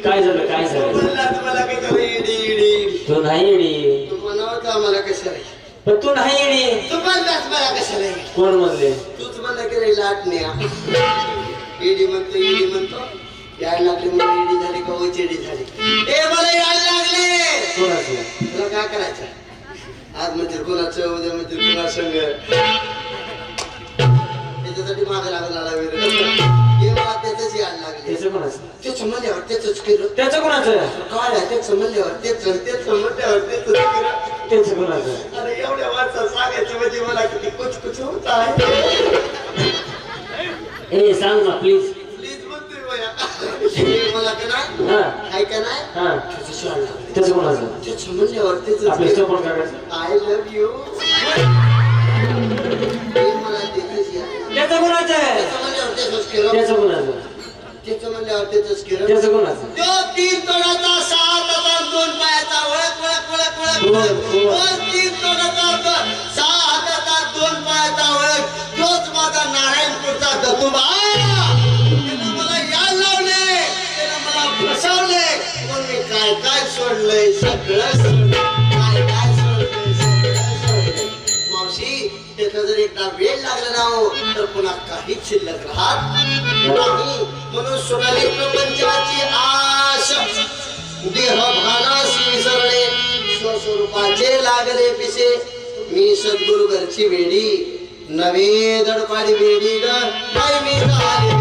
काय झालं काय झालं म्हणला तुम्हाला काय झालं इडी इडी तू नाही येडी तू म्हणावं का मला कशाला पण तू नाही येडी तू म्हणलास मला कशाला कोण म्हणले तूच म्हणला की रे लाट नाही इडी म्हणतो यायला लागली मला इडी झाली का उचेडी झाली ए मला यायला लागले कोणाचं तुला काय करायचं आज म्हणजे कोणाचं उद्या म्हणजे कोणा संग त्याच्यासाठी मागे लागला हे मला त्याच यायला लागले त्याचं कोणाचं त्याचं म्हणल्यावर त्याच केलं त्याचं कोणाचं काय त्याचं म्हणल्यावर तेच म्हणल्यावर तेच केलं त्याचं कोणाचं अरे एवढ्या वाचा सांगायचं म्हणजे मला किती कुछ होत आहे ए सांग ना प्लीज प्लीज म्हणतोय बया मला का नाही हा काय का नाही हा त्याचं यायला लागले त्याचं कोणाचं त्याचं म्हणल्यावर तेच आपलं सपोर्ट करायचं आय लव्ह यू मला त्याच यायला त्याचं कोणाचं त्याचं म्हणल्यावर तेच केलं त्याचं कोणाचं त्याचं म्हणल्यावर तेच केलं त्याचं कोणाचं तो 3 तोड्याचा 6 हाताचा 2 पायाचा वळक 3 तोड्याचा 6 हाताचा 2 पायाचा वळक तोच माझा नारायणपूरचा दतुबा त्यानं मला यायला लावले त्यानं मला फसवले म्हणून मी काय काय सोडलंय सगळं सोडलं काय सोडलंय सगळं सोडलंय मावशी त्याचा जर एकदा वेळ लागला ना हो तर पुन्हा काहीच शिल्लक राहत नाही म्हणून सोडाली प्रपंचाची आश देहभानास विसरणे स्वस्वरूपाचे लागले पिसे मी सद्गुरु घरची वेडी नवे दडपाडी वेडी ग काय मी झाली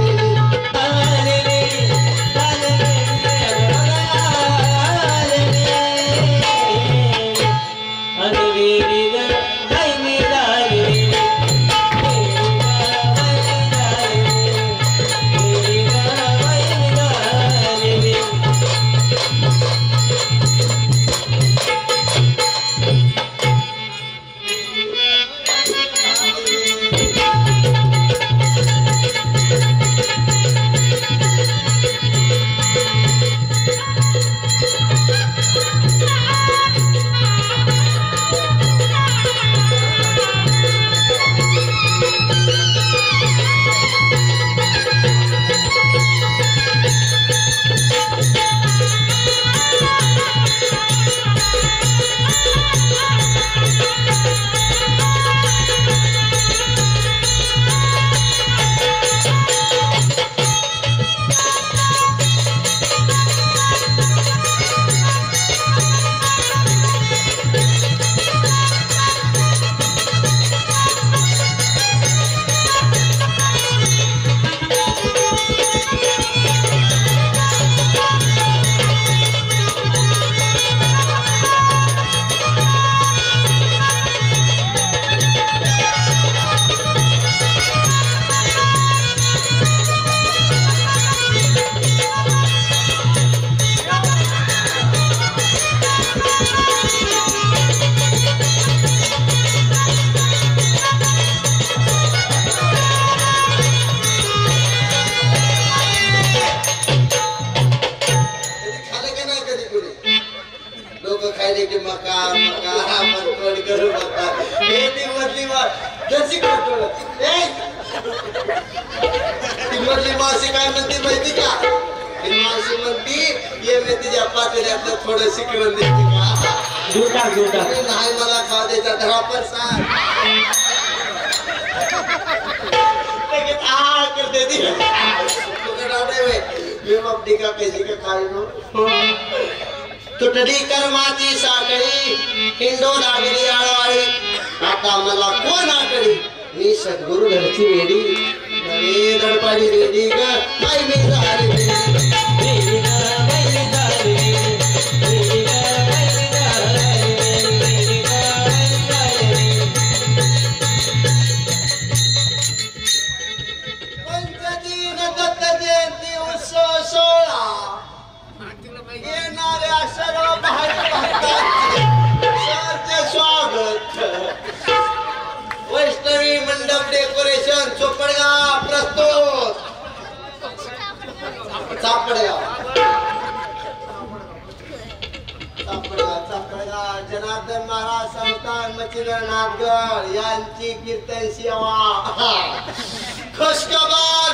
वेडी तुटली कर्माची साखळी हिंडो लागली आळवाळी आता मला कोण आकडी मी सद्गुरु घरची वेडी नवे दडपाडी वेडी ग काय मी झाली पंचदीन दत्त जयंती उत्सव 16 येणाऱ्या सर्व भक्तांचे स्वागत वैष्णवी मंडप डेकोरेशन चोपडगाव प्रस्तुत चापडगाव जनार्दन महाराज संस्थान मचिंद्र नाथगड यांची कीर्तन सेवा खुशखबर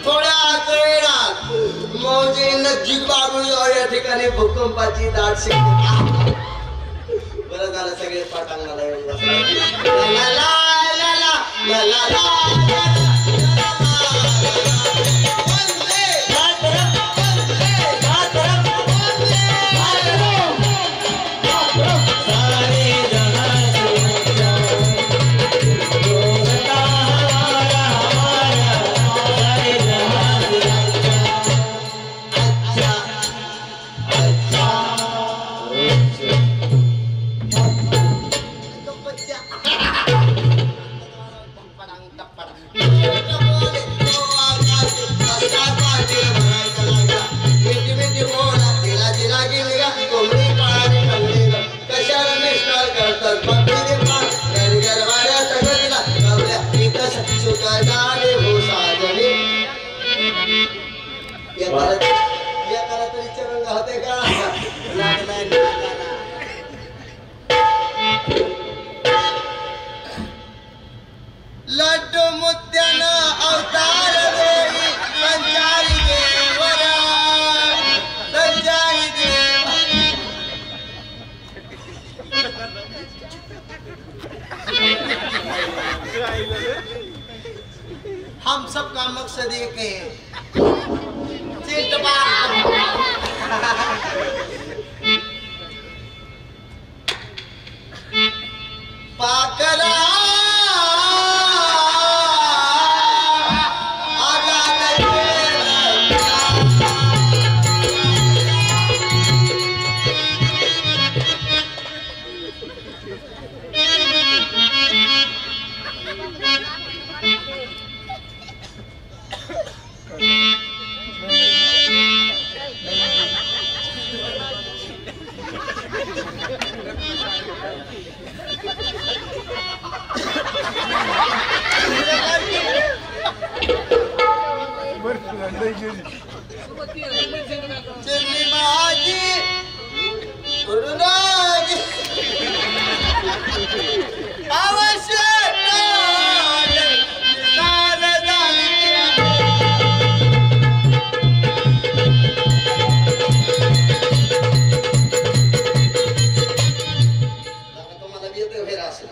थोड्याच वेळात भूकंपाची दाट शेती. बरं झालं सगळे पाटांना येऊन बसला. ला ला ला ला ला ला ला. लड्डू मुद्द्यानं अवतार देवी संचारी देवरा संचारी देव. हम सबका मकसद एक है पाकरा चली माझी उडुनागी आवश्यक सार झाली. तुम्हाला येतोय फेर असं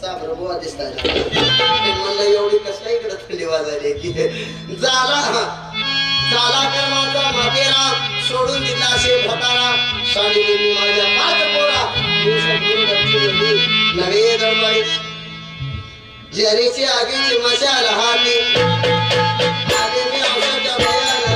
चांगलं बुवा दिसताय. म्हणलं एवढी कसं इकडे थंडी वाजायली की झाला कर्माचा मातेरा सोडून दिला असे भटारा साडी माझ्या पाच पोरा नवे दरबारी जरीची आगीची मशाल हाती आले मी औषधाच्या भयाला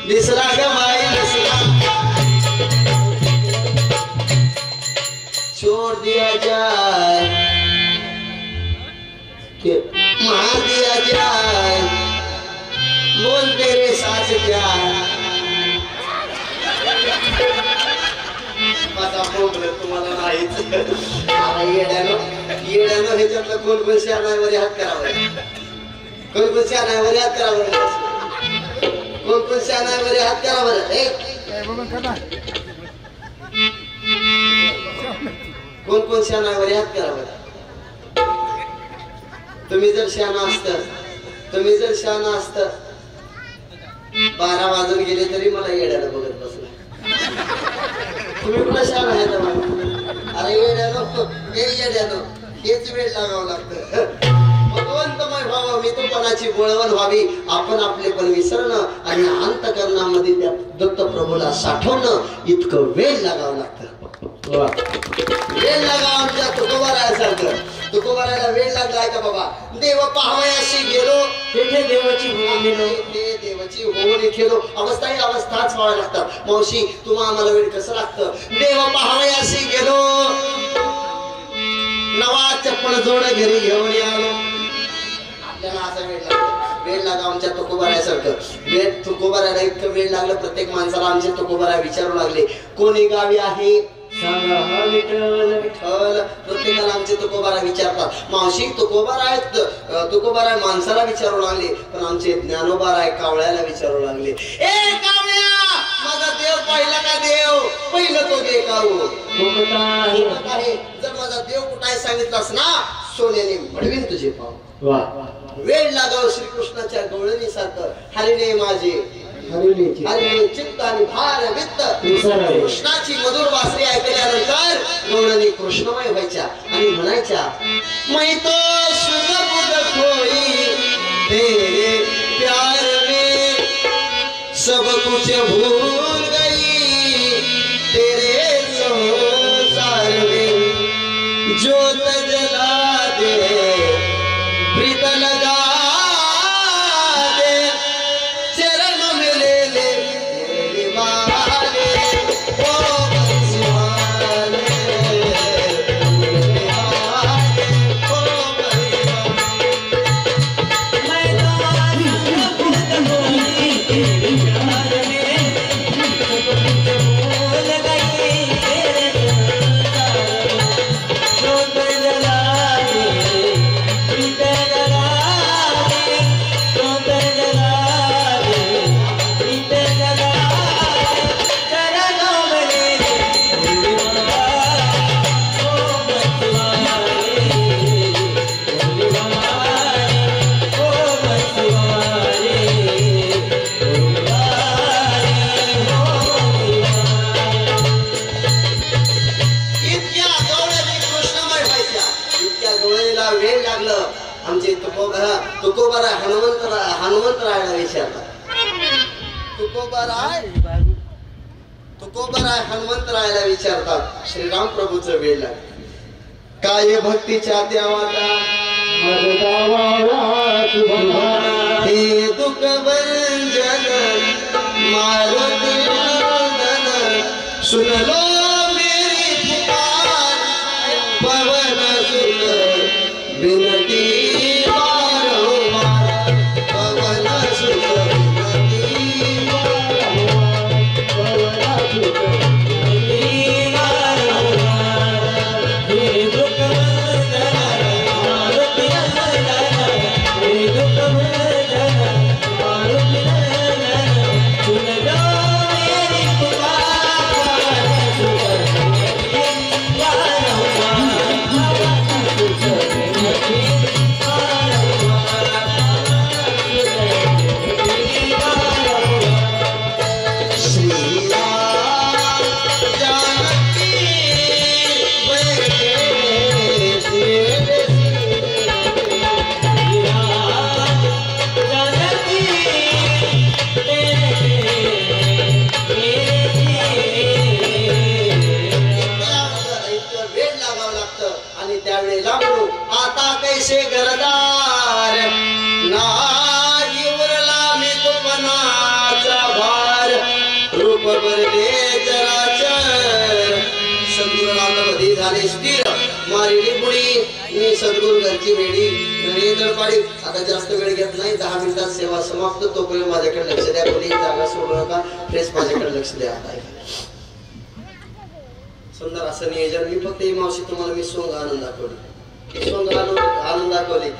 दिसला ग माई दिसला छोड़ दिया जाए कि मार दिया जाए बोल तेरे साथ क्या माझा बोल तुम्हाला नाहीच. येड्यानं ह्याच्यातलं कोण शानावर हात करावा कोण शानावर हात करावा कोण शानावर हात करावा कोण शानावर हात करावा. तुम्ही जर शाना असत 12 वाजून गेले तरी मला येड्याला बघत बसला. तुम्ही कुठला शान आहे तर अरे येड्यानो हेच वेळ लागावं लागतं. भगवंतमय व्हावं मित्रपणाची बोळवण व्हावी आपण आपले पण विसरणं आणि अंतकरणामध्ये त्या दत्त प्रभूला साठवणं इतकं वेळ लागावं लागतं. वेळ लागावं आमच्या तुकोबारायासारखं. तुकोबारायाला वेळ लागलाय का बाबा. देव पाहावयाशी गेलो तेथे देवाची होऊन खेळलो. अवस्था ही अवस्थाच व्हाव्या लागतात. मावशी तुम्हा आम्हाला वेळ कसं लागतं. देव पाहावयाशी गेलो नवा चप्पल जोड घरी घेऊन आलो. आपल्याला असा वेळ लागतो. वेळ लागा आमच्या तुकोबारासारखं वेळ तुकोबाराला इतकं वेळ लागलं प्रत्येक माणसाला आमचे तुकोबारा विचारू लागले कोणी गावी आहे सांगा हा विठ्ठल विठ्ठल प्रत्येकाला आमचे तुकोबारा विचारतात मावशी तुकोबारा आहेत तुकोबारा माणसाला विचारू लागले पण आमचे ज्ञानोबारा आहे कावळ्याला विचारू लागले ए कावळ्या माझा देव पाहिला का देव पहिलं तो देखाऊ कुठं आहे जर माझा देव कुठं आहे सांगितलास ना सोन्याने मडवीन तुझे पाव वा वेळ लागाव श्रीकृष्णाच्या गवळणी सारखं हरिणे माझे हरिणीची हरिणे चित्त आणि भार वित्त विसरावे. कृष्णाची मधुर वासरी ऐकल्यानंतर गवळणी कृष्णमय व्हायच्या आणि म्हणायच्या मैं तो शुद्ध बुद्ध खोई तेरे प्यार में सब कुछ भूल गई तेरे संसार में ज्योत जला दे प्रीत लगा दे चरण में ले ले मेरे वाले ओ बंसीवाले मेरे वाले ओ तुकोबारा हनुमंतरायला विचारतात तुकोबारा हनुमंतरायला विचारतात श्रीराम प्रभूचं वेळ लागलं काय भक्तीच्या देवाला हे दुःख भंजन मारुती नंदन सुन लो मेरी पुकार पवन सुत विनती कैसे घरदार नाही उरला मी तुपनाचा भार रूप भरले चराचर सद्गुरुनाथ मध्ये झाले स्थिर मारिली पुढी मी सद्गुरु घरची वेळी घरी तळपाडी आता जास्त वेळ घेत नाही 10 मिनिटात सेवा समाप्त तोपर्यंत माझ्याकडे लक्ष द्या कोणी जागा सोडू नका फ्रेश माझ्याकडे लक्ष द्या सुंदर असं नियोजन मी फक्त ही मावशी तुम्हाला मी सोंग आनंद दाखवली आनंद दाखवले